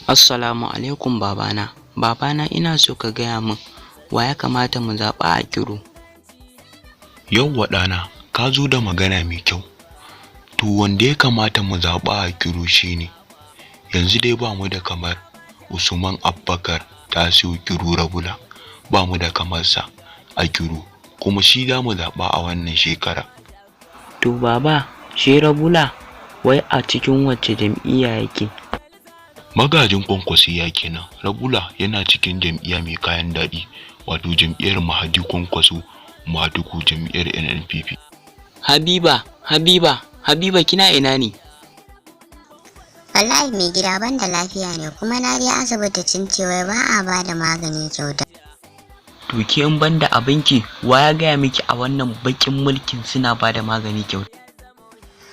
Assalamu alaikum babana. Babana ina so ka gaya min wa ya kamata mu zaɓa a Kiru. Yauwa ɗana, ka zo da magana mai kyau. To wanda ya kamata mu zaɓa a Kiru shine, yanzu dai ba mu da kamar Usman Abubakar Tasiu Kiru Rabula, ba mu da kamarsa a Kiru, kuma shi za mu zaɓa a wannan shekara. To baba, shi Rabula wai a cikin wacce jam'iyya yake? Magajin Kwankwasiya kenan. Rabula yana cikin jam'iyya mai kayan daɗi, wato jam'iyyar Mahadi Kwankwaso Madugu, jam'iyyar NNPP. Habiba kina ina ne? Wallahi mai gida ban da lafiya ne, kuma na je asibiti cin cewa ba a ba da magani kyauta. To ki in banda abinki, wa ya gaya miki a wannan bakin mulkin suna ba da magani kyauta?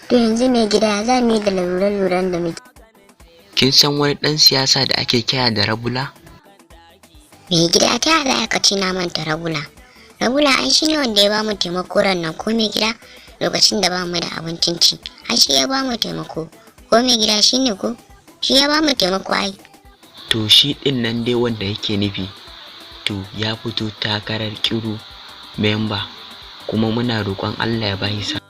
To yanzu mai gida za mu yi da lura-luran da muke. Kin san wani ɗan siyasa da ake kira da Rabula? Mai gida ta yaya ka ci na manta Rabula? Rabula an shi ne wanda ya ba mu taimako nan, ko mai gida lokacin da ba mu da abincin ci. An shi ya ba mu taimako. Ko mai gida shi ne ko? Shi ya ba mu taimako ai. To shi ɗin nan dai wanda yake nufi. To ya fito takarar Kiru memba, kuma muna roƙon Allah ya bayi sa.